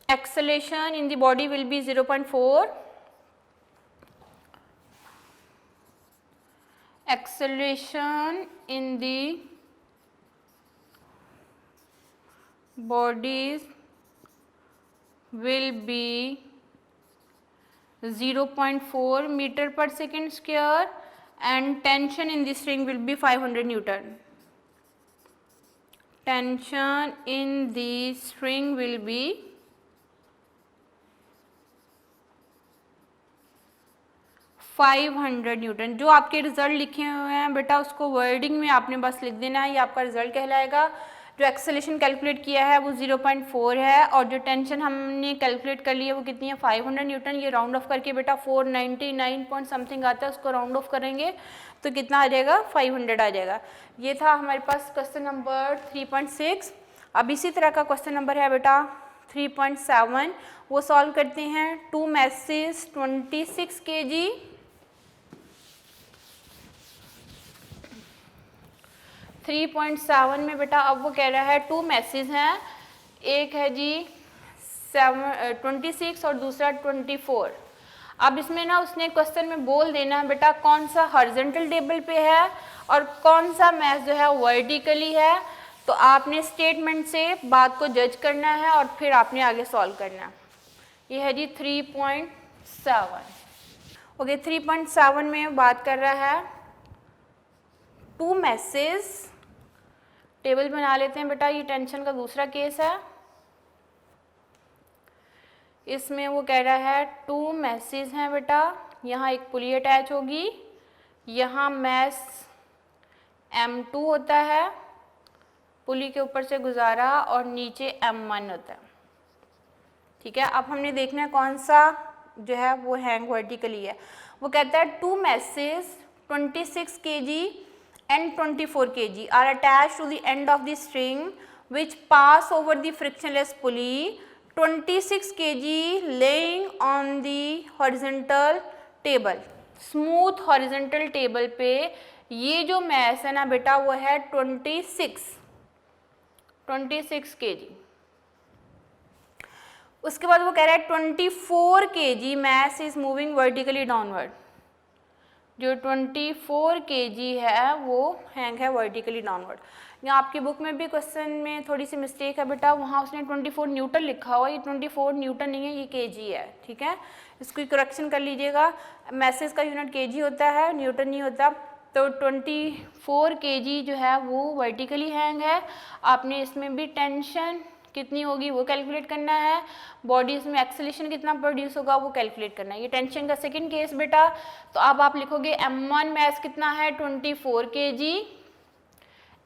acceleration in the body will be 0.4, acceleration in the bodies will be 0.4 meter per second square and tension in the string will be 500 Newton. Tension in the string will be 500 Newton. जो आपके result लिखे हुए हैं बेटा उसको wording में आपने बस लिख देना है, ये आपका रिजल्ट कहलाएगा। जो एक्सेलरेशन कैलकुलेट किया है वो 0.4 है और जो टेंशन हमने कैलकुलेट कर ली है वो कितनी है 500 न्यूटन। ये राउंड ऑफ करके बेटा 499 पॉइंट समथिंग आता है, उसको राउंड ऑफ करेंगे तो कितना आ जाएगा 500 आ जाएगा। ये था हमारे पास क्वेश्चन नंबर 3.6। अब इसी तरह का क्वेश्चन नंबर है बेटा 3.7, वो सॉल्व करते हैं। 2 मैसेज 26 kg 3.7 में बेटा अब वो कह रहा है 2 मैसेज हैं, एक है जी 26 और दूसरा 24। अब इसमें ना उसने क्वेश्चन में बोल देना है बेटा कौन सा हॉरिजॉन्टल टेबल पे है और कौन सा मैच जो है वर्टिकली है। तो आपने स्टेटमेंट से बात को जज करना है और फिर आपने आगे सॉल्व करना है। ये है जी 3.7। ओके 3.7 में बात कर रहा है 2 मैसेज। टेबल बना लेते हैं बेटा, ये टेंशन का दूसरा केस है। इसमें वो कह रहा है 2 मैसेज हैं बेटा, यहाँ एक पुली अटैच होगी, यहाँ मैस M2 होता है, पुली के ऊपर से गुजारा और नीचे M1 होता है। ठीक है, अब हमने देखना है कौन सा जो है वो हैंग वर्टिकली है। वो कहता है 2 message 26 kg and 24 kg are attached to the end of the string which pass over the frictionless pulley 26 kg laying on the horizontal table। Smooth horizontal table पे ये जो मैस है ना बेटा वो है 26 kg। उसके बाद वो कह रहा है 24 kg mass is moving vertically downward. जो 24 kg है वो हैंग है वर्टिकली डाउनवर्ड। यहाँ आपकी बुक में भी क्वेश्चन में थोड़ी सी मिस्टेक है बेटा, वहाँ उसने 24 न्यूटन लिखा हुआ, ये 24 न्यूटन नहीं है, ये kg है। ठीक है, इसको करेक्शन कर लीजिएगा। मैसेज का यूनिट kg होता है, न्यूटन नहीं होता। तो 24 kg जो है वो वर्टिकली हैंग है। आपने इसमें भी टेंशन कितनी होगी वो कैलकुलेट करना है, बॉडी में एक्सेलेरेशन कितना प्रोड्यूस होगा वो कैलकुलेट करना है। ये टेंशन का सेकंड केस बेटा। तो अब आप लिखोगे m1 मैस कितना है 24 kg,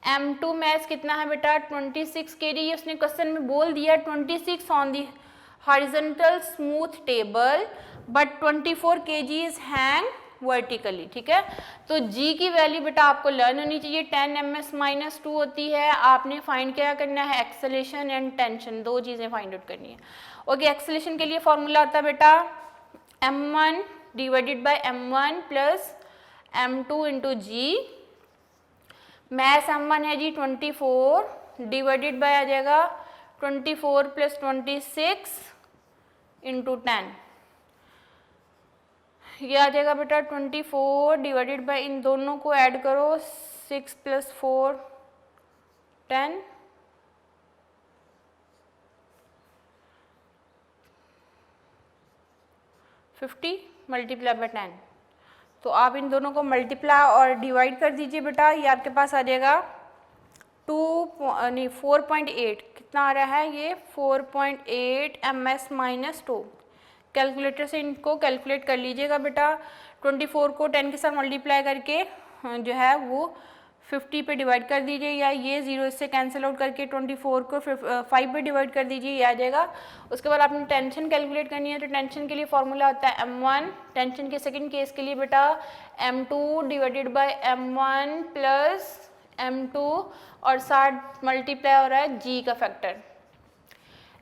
m2 मैस कितना है बेटा 26 kg। ये उसने क्वेश्चन में बोल दिया 26 on the horizontal smooth table but 24 kg is hang vertically, ठीक है। तो g की वैल्यू बेटा आपको लर्न होनी चाहिए, 10 ms-2 होती है। आपने फाइंड क्या करना है, एक्सेलेरेशन एंड टेंशन, दो चीज़ें फाइंड आउट करनी है। ओके, एक्सेलेरेशन के लिए फॉर्मूला होता है बेटा m1 divided by m1 plus m2 into g. Mass m1 है जी 24 डिवाइडेड बाय आ जाएगा 24 प्लस 26 इंटू 10, ये आ जाएगा बेटा 24 डिवाइडेड बाय, इन दोनों को ऐड करो 6 प्लस 4 10, 50 मल्टीप्लाई बाय 10। तो आप इन दोनों को मल्टीप्लाई और डिवाइड कर दीजिए बेटा, ये आपके पास आ जाएगा 4.8, कितना आ रहा है ये 4.8 ms-2। कैलकुलेटर से इनको कैलकुलेट कर लीजिएगा बेटा। 24 को 10 के साथ मल्टीप्लाई करके जो है वो 50 पे डिवाइड कर दीजिए, या ये 0 इससे कैंसिल आउट करके 24 को 5 पे डिवाइड कर दीजिए, ये आ जाएगा। उसके बाद आपने टेंशन कैलकुलेट करनी है, तो टेंशन के लिए फॉर्मूला होता है m1, टेंशन के सेकंड केस के लिए बेटा m2 divided by m1 plus m2 और साथ मल्टीप्लाई हो रहा है g का फैक्टर।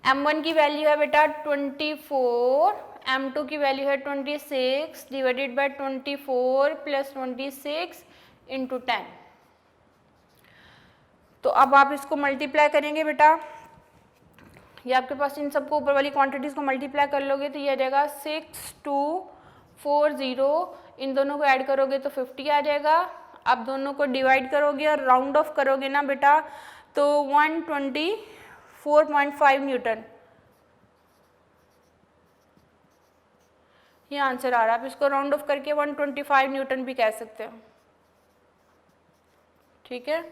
m1 की वैल्यू है बेटा 24, m2 की वैल्यू है 26 डिवाइडेड बाय 24 प्लस 26 इंटू 10। तो अब आप इसको मल्टीप्लाई करेंगे बेटा, ये आपके पास इन सबको ऊपर वाली क्वांटिटीज़ को मल्टीप्लाई कर लोगे तो ये आ जाएगा 6240, इन दोनों को ऐड करोगे तो 50 आ जाएगा। आप दोनों को डिवाइड करोगे और राउंड ऑफ करोगे ना बेटा तो 124.5 न्यूटन ये आंसर आ रहा है। आप इसको राउंड ऑफ करके 125 न्यूटन भी कह सकते हो, ठीक है।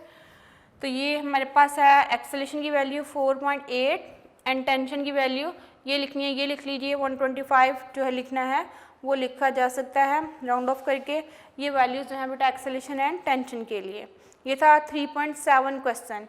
तो ये हमारे पास है एक्सेलेरेशन की वैल्यू 4.8 एंड टेंशन की वैल्यू ये लिखनी है, ये लिख लीजिए 125 जो है लिखना है वो लिखा जा सकता है राउंड ऑफ करके। ये वैल्यूज जो है बेटा एक्सेलेरेशन एंड टेंशन के लिए। ये था 3.7 क्वेश्चन।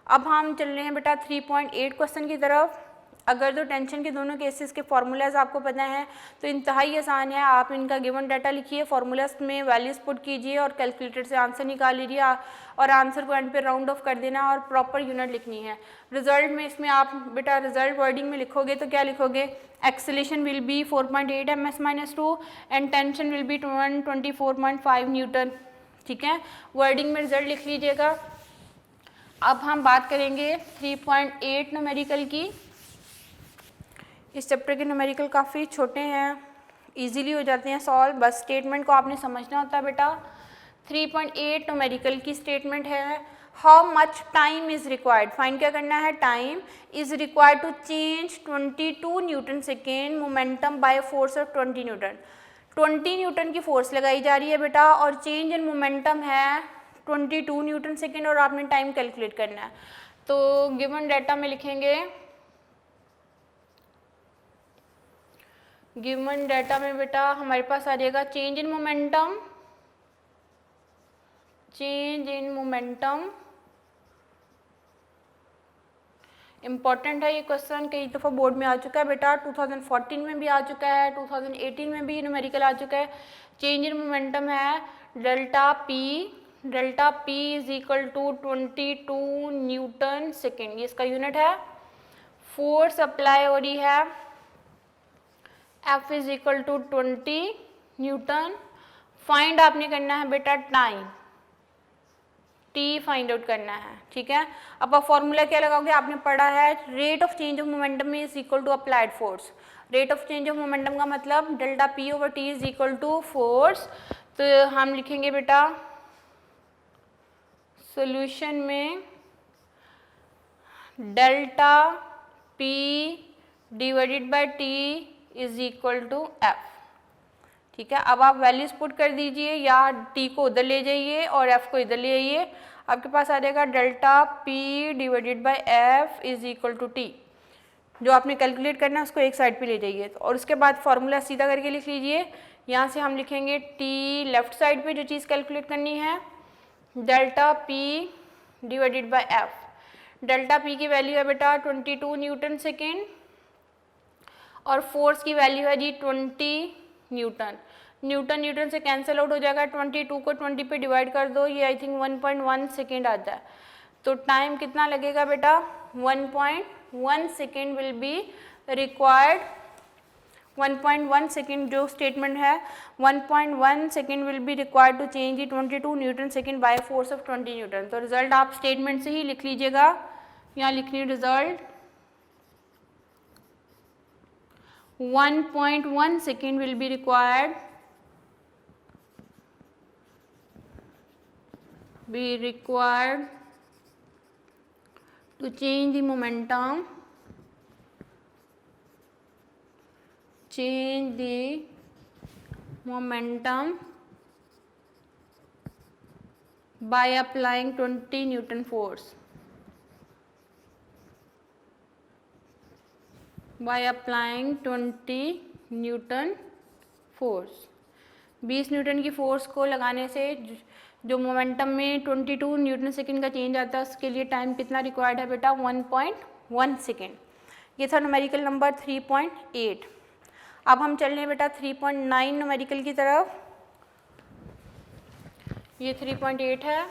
अब हम चल रहे हैं बेटा 3.8 क्वेश्चन की तरफ। अगर तो टेंशन के दोनों केसेस के फार्मूलाज आपको पता है तो इंतहाई आसान है, आप इनका गिवन डाटा लिखिए, फार्मूलाज में वैल्यूज पुट कीजिए और कैलकुलेटर से आंसर निकाल लीजिए और आंसर को एंड पे राउंड ऑफ कर देना और प्रॉपर यूनिट लिखनी है। रिजल्ट में इसमें आप बेटा रिजल्ट वर्डिंग में लिखोगे तो क्या लिखोगे, acceleration will be 4.8 ms-2 and tension will be 124.5 Newton, ठीक है। वर्डिंग में रिजल्ट लिख लीजिएगा। अब हम बात करेंगे 3.8 न्यूमेरिकल की। इस चैप्टर के न्यूमेरिकल काफ़ी छोटे हैं, इजीली हो जाते हैं सॉल्व, बस स्टेटमेंट को आपने समझना होता है बेटा। 3.8 न्यूमेरिकल की स्टेटमेंट है, how much time is required, find क्या करना है, time is required to change 22 newton second momentum by force of 20 newton. 20 newton की फोर्स लगाई जा रही है बेटा और चेंज इन मोमेंटम है 22 न्यूटन सेकेंड और आपने टाइम कैलकुलेट करना है। तो गिवन डाटा में लिखेंगे, गिवन डाटा में बेटा हमारे पास आ जाएगा change in momentum, change in momentum important है ये क्वेश्चन, कई दफ़ा बोर्ड में आ चुका है बेटा, 2014 में भी आ चुका है, 2018 में भी न्यूमेरिकल आ चुका है। चेंज इन मोमेंटम है delta P is equal to 22 newton second, ये इसका यूनिट है। फोर्स अप्लाई हो रही है F is equal to 20 newton. Find आपने करना है बेटा टाइम, T फाइंड आउट करना है, ठीक है। अब आप फॉर्मूला क्या लगाओगे, आपने पढ़ा है rate of change of momentum is equal to applied force. Rate of change of momentum का मतलब delta P over T is equal to force. तो हम लिखेंगे बेटा सॉल्यूशन में delta P divided by T is equal to F। ठीक है, अब आप वैल्यूज पुट कर दीजिए, या टी को उधर ले जाइए और एफ को इधर ले आइए, आपके पास आ जाएगा delta P divided by F is equal to T. जो आपने कैलकुलेट करना है उसको एक साइड पे ले जाइए, और उसके बाद फॉर्मूला सीधा करके लिख लीजिए। यहाँ से हम लिखेंगे टी लेफ्ट साइड पे जो चीज़ कैलकुलेट करनी है, delta P divided by F. Delta P की वैल्यू है बेटा 22 न्यूटन सेकेंड, और फोर्स की वैल्यू है जी 20 न्यूटन। न्यूटन न्यूटन से कैंसिल आउट हो जाएगा, 22 को 20 पे डिवाइड कर दो, ये आई थिंक 1.1 सेकेंड आता है। तो टाइम कितना लगेगा बेटा, 1.1 second will be required. 1.1 second जो स्टेटमेंट है, 1.1 second will be required to change the 22 newton second by force of 20 newton. तो रिजल्ट आप स्टेटमेंट से ही लिख लीजिएगा, यहाँ लिखनी result 1.1 second will be required to change the momentum by applying 20 Newton force. by applying 20 newton force. 20 newton की force को लगाने से जो मोमेंटम में 22 न्यूटन सेकेंड का चेंज आता है, उसके लिए टाइम कितना रिक्वायर्ड है बेटा, 1.1 सेकेंड। ये था न्यूमेरिकल नंबर 3.8। अब हम चल रहे हैं बेटा 3.9 न्यूमेरिकल की तरफ। ये 3.8 है,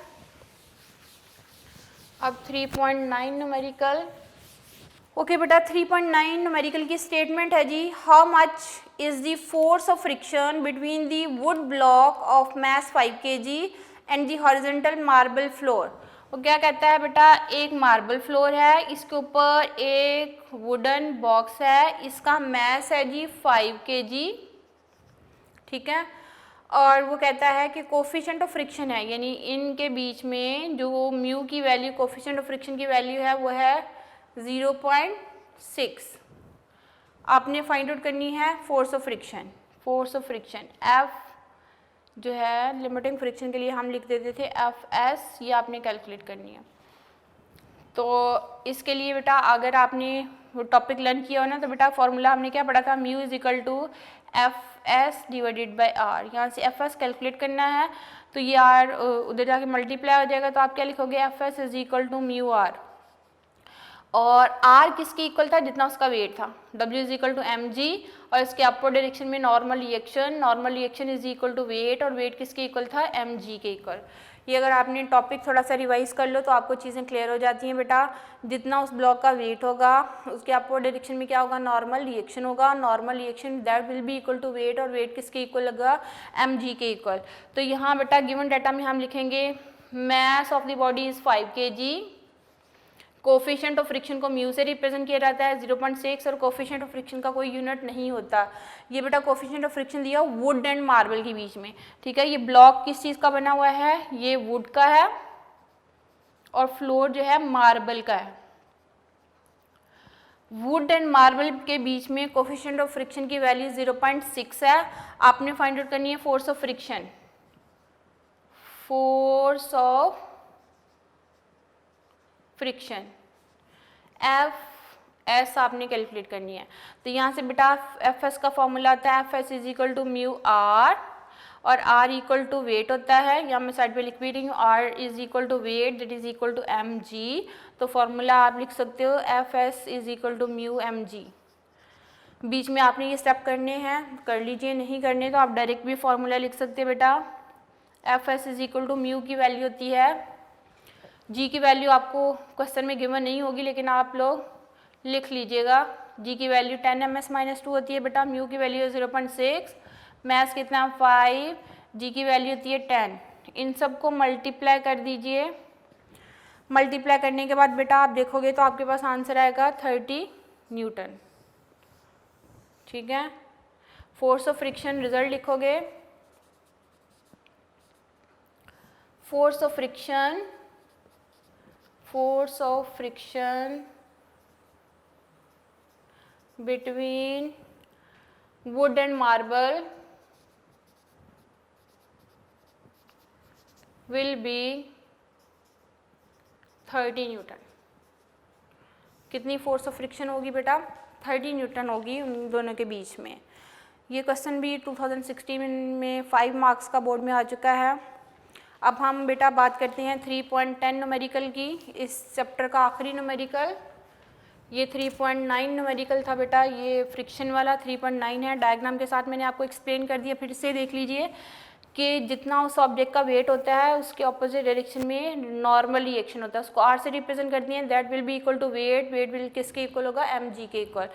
अब 3.9 न्यूमेरिकल। ओके बेटा, 3.9 न्यूमेरिकल की स्टेटमेंट है जी, how much is the force of friction between the wood block of mass 5 kg and the horizontal marble floor. वो क्या कहता है बेटा, एक मार्बल फ्लोर है, इसके ऊपर एक वुडन बॉक्स है, इसका मैस है जी 5 kg, ठीक है। और वो कहता है कि कोफिशिएंट ऑफ फ्रिक्शन है, यानी इनके बीच में जो म्यू की वैल्यू, कोफिशिएंट ऑफ फ्रिक्शन की वैल्यू है वो है 0.6। आपने फाइंड आउट करनी है force of friction. Force of friction F जो है लिमिटिंग फ्रिक्शन के लिए हम लिख देते थे एफ एस, ये आपने कैलकुलेट करनी है। तो इसके लिए बेटा अगर आपने वो टॉपिक लर्न किया हो ना, तो बेटा फॉर्मूला हमने क्या पढ़ा था, mu is equal to F S divided by R. यहाँ से एफ एस कैलकुलेट करना है, तो ये आर उधर जाके मल्टीप्लाई हो जाएगा, तो आप क्या लिखोगे, F S is equal to mu R. और R किसके इक्वल था, जितना उसका वेट था, W is equal to M G, और इसके अपर डायरेक्शन में normal reaction is equal to weight, और वेट किसके इक्वल था, एम जी के इक्वल। ये अगर आपने टॉपिक थोड़ा सा रिवाइज कर लो तो आपको चीज़ें क्लियर हो जाती हैं बेटा। जितना उस ब्लॉक का वेट होगा, उसके अपर डायरेक्शन में क्या होगा, नॉर्मल रिएक्शन होगा, normal reaction that will be equal to weight, और वेट किसके इक्वल लगा, एम जी के इक्वल। तो यहाँ बेटा गिवन डाटा में हम लिखेंगे mess of the body is 5 kg, coefficient of friction को म्यू से रिप्रेजेंट किया जाता है 0.6, और कोफिशिएंट ऑफ फ्रिक्शन का कोई यूनिट नहीं होता। ये बेटा कोफिशिएंट ऑफ फ्रिक्शन दिया वुड एंड मार्बल के बीच में, ठीक है। ये ब्लॉक किस चीज़ का बना हुआ है, ये वुड का है, और फ्लोर जो है मार्बल का है। वुड एंड मार्बल के बीच में कोफिशिएंट ऑफ फ्रिक्शन की वैल्यू 0.6 है। आपने फाइंड आउट करनी है force of friction. Force of friction F S आपने कैलकुलेट करनी है। तो यहाँ से बेटा एफ एस का फॉर्मूला आता है F S is equal to mu R, और आर इक्वल टू वेट होता है, यहाँ मैं साइड पे लिख भी रही हूँ, R is equal to weight that is equal to M G. तो फॉर्मूला आप लिख सकते हो F S is equal to mu M G. बीच में आपने ये स्टेप करने हैं, कर लीजिए, नहीं करने तो आप डायरेक्ट भी फॉर्मूला लिख सकते हैं बेटा। F S is equal to mu की वैल्यू होती है, जी की वैल्यू आपको क्वेश्चन में गिवन नहीं होगी, लेकिन आप लोग लिख लीजिएगा। जी की वैल्यू 10 ms-2 होती है बेटा, म्यू की वैल्यू 0.6, मैथ्स कितना 5, जी की वैल्यू होती है 10। इन सबको मल्टीप्लाई कर दीजिए। मल्टीप्लाई करने के बाद बेटा आप देखोगे तो आपके पास आंसर आएगा 30 न्यूटन, ठीक है। फोर्स ऑफ फ्रिक्शन रिजल्ट लिखोगे, force of friction between wood and marble will be 30 Newton. कितनी फोर्स ऑफ फ्रिक्शन होगी बेटा? 30 न्यूटन होगी उन दोनों के बीच में। ये क्वेश्चन भी 2016 में 5 मार्क्स का बोर्ड में आ चुका है। अब हम बेटा बात करते हैं 3.10 न्यूमेरिकल की, इस चैप्टर का आखिरी न्यूमेरिकल। ये 3.9 न्यूमेरिकल था बेटा, ये फ्रिक्शन वाला 3.9 है। डायग्राम के साथ मैंने आपको एक्सप्लेन कर दिया, फिर से देख लीजिए कि जितना उस ऑब्जेक्ट का वेट होता है उसके ऑपोजिट डायरेक्शन में नॉर्मल रिएक्शन होता है, उसको आर से रिप्रेजेंट करती हैं। That will be equal to weight, weight will किसके इक्वल होगा? mg के इक्वल।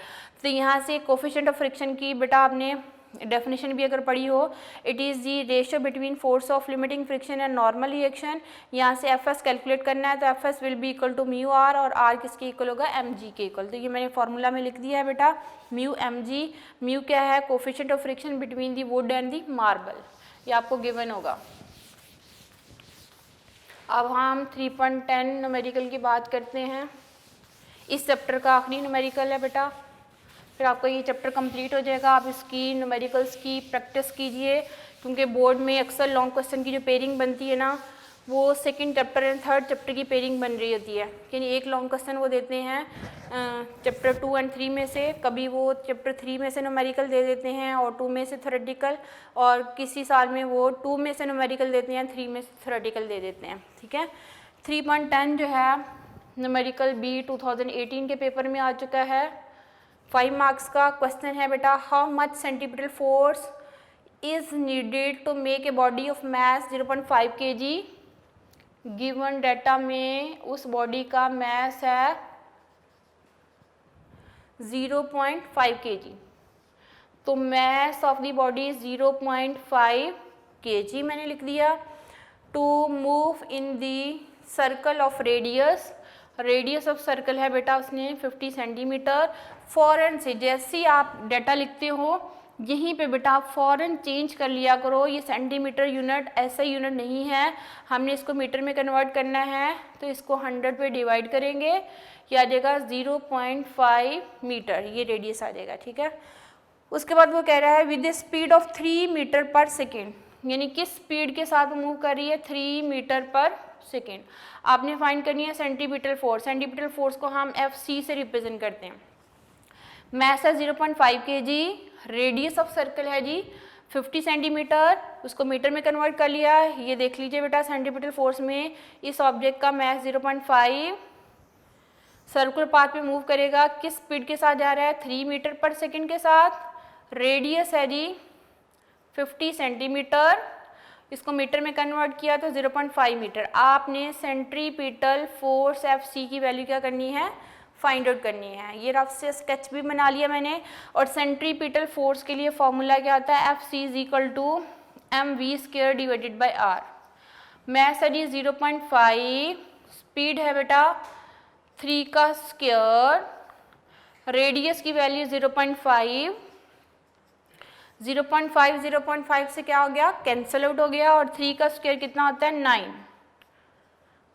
तो यहाँ से कोफिशिएंट ऑफ फ्रिक्शन की बेटा आपने डेफिनेशन भी अगर पढ़ी हो, it is the ratio between force of limiting friction and normal reaction. यहाँ से एफ एस कैलकुलेट करना है, तो F S will be equal to mu R, और आर किसके इक्वल होगा? mg के इक्वल। तो ये मैंने फॉर्मूला में लिख दिया है बेटा, म्यू mg। म्यू क्या है? Coefficient of friction between the wood and the marble, ये आपको गिवन होगा। अब हम 3.10 न्यूमेरिकल की बात करते हैं। इस चैप्टर का आखिरी न्यूमेरिकल है बेटा, फिर आपका ये चैप्टर कंप्लीट हो जाएगा। आप इसकी न्यूमेरिकल्स की प्रैक्टिस कीजिए, क्योंकि बोर्ड में अक्सर लॉन्ग क्वेश्चन की जो पेयरिंग बनती है ना, वो second chapter and third chapter की पेयरिंग बन रही होती है। यानी एक लॉन्ग क्वेश्चन वो देते हैं चैप्टर 2 एंड 3 में से, कभी वो चैप्टर 3 में से न्यूमेरिकल दे देते हैं और 2 में से थ्योरेटिकल, और किसी साल में वो 2 में से न्यूमेरिकल देते हैं, 3 में से थ्योरेटिकल दे देते हैं। ठीक है, 3.10 जो है न्यूमेरिकल बी 2018 के पेपर में आ चुका है। 5 मार्क्स का क्वेश्चन है बेटा, how much centimetre force is needed to make a body of mass 0.5 kg। Given data में उस बॉडी का मैस है 0.5 kg, तो mass of the body 0.5 kg मैंने लिख दिया। To move in the circle of radius, radius of circle है बेटा उसने 50 सेंटीमीटर। फॉरन से जैसे ही आप डाटा लिखते हो यहीं पे बेटा आप फ़ौरन चेंज कर लिया करो, ये सेंटीमीटर यूनिट ऐसा यूनिट नहीं है, हमने इसको मीटर में कन्वर्ट करना है, तो इसको 100 पे डिवाइड करेंगे, ये आ जाएगा 0.5 मीटर, ये रेडियस आ जाएगा। ठीक है, उसके बाद वो कह रहा है with the speed of 3 metre पर सेकेंड, यानी किस स्पीड के साथ मूव कर रही है? 3 मीटर पर सेकेंड। आपने फाइंड करनी है सेंटीमीटर फोर्स। सेंटीमीटर फोर्स को हम FC से रिप्रेजेंट करते हैं। मैस है 0.5 kg, रेडियस ऑफ सर्कल है जी 50 सेंटीमीटर, उसको मीटर में कन्वर्ट कर लिया। ये देख लीजिए बेटा सेंटीमीटर फोर्स में इस ऑब्जेक्ट का मैस 0.5 सर्कुलर पाथ पे मूव करेगा, किस स्पीड के साथ जा रहा है? 3 मीटर पर सेकेंड के साथ। रेडियस है जी 50 सेंटीमीटर, इसको मीटर में कन्वर्ट किया तो 0.5 मीटर। आपने सेंट्रीपिटल फोर्स FC की वैल्यू क्या करनी है? फाइंड आउट करनी है। ये रफ से स्केच भी बना लिया मैंने, और सेंट्रीपिटल फोर्स के लिए फॉर्मूला क्या आता है? FC is equal to mv² divided by r। Mass है जी 0.5, स्पीड है बेटा 3 का स्क्वायर, रेडियस की वैल्यू 0.5, 0.5 से क्या हो गया? कैंसल आउट हो गया, और 3 का स्क्वायर कितना होता है?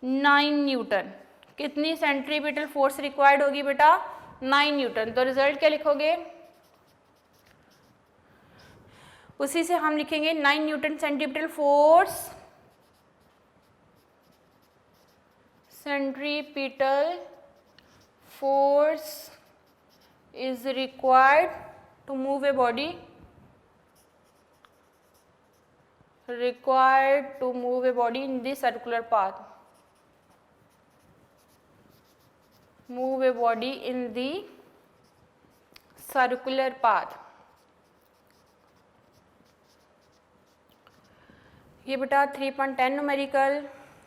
9 न्यूटन। कितनी सेंट्रीपिटल फोर्स रिक्वायर्ड होगी बेटा? 9 न्यूटन। तो रिजल्ट क्या लिखोगे? उसी से हम लिखेंगे 9 Newton centripetal force, centripetal force is required to move a body, in the circular path, move a body in the circular path। ये बेटा 3.10 न्यूमेरिकल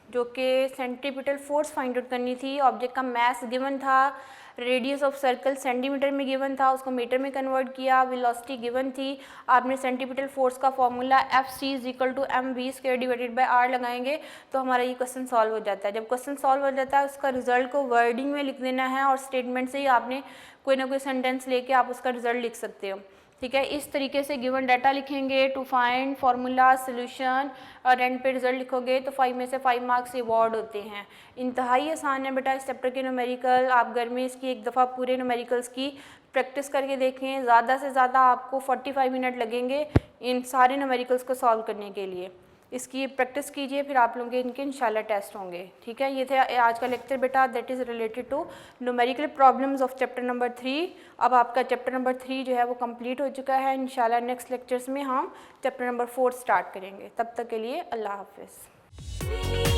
जो कि सेंट्रीपिटल फोर्स फाइंड आउट करनी थी, ऑब्जेक्ट का मैस गिवन था, रेडियस ऑफ सर्कल सेंटीमीटर में given था, उसको मीटर में कन्वर्ट किया, वेलोसिटी गिवन थी। आपने सेंटीपिटल फोर्स का formula FC is equal to mv² divided by r लगाएंगे तो हमारा ये क्वेश्चन सॉल्व हो जाता है। जब क्वेश्चन सॉल्व हो जाता है उसका रिजल्ट को वर्डिंग में लिख देना है, और स्टेटमेंट से ही आपने कोई ना कोई सेंटेंस लेके आप उसका रिजल्ट लिख सकते हो। ठीक है, इस तरीके से गिवन डाटा लिखेंगे टू फाइंड फार्मूला सोल्यूशन, और एंड पे रिजल्ट लिखोगे तो 5 में से 5 मार्क्स अवॉर्ड होते हैं। इंतहाई आसान है बेटा इस चैप्टर के न्यूमेरिकल। आप घर में इसकी एक दफ़ा पूरे न्यूमेरिकल्स की प्रैक्टिस करके देखें। ज़्यादा से ज़्यादा आपको 45 मिनट लगेंगे इन सारे न्यूमेरिकल्स को सॉल्व करने के लिए। इसकी प्रैक्टिस कीजिए, फिर आप लोगों के इनके इंशाल्लाह टेस्ट होंगे। ठीक है, ये थे आज का लेक्चर बेटा, that is related to numerical problems of chapter number 3। अब आपका चैप्टर नंबर 3 जो है वो कंप्लीट हो चुका है। इंशाल्लाह नेक्स्ट लेक्चर्स में हम चैप्टर नंबर 4 स्टार्ट करेंगे। तब तक के लिए अल्लाह हाफिज़।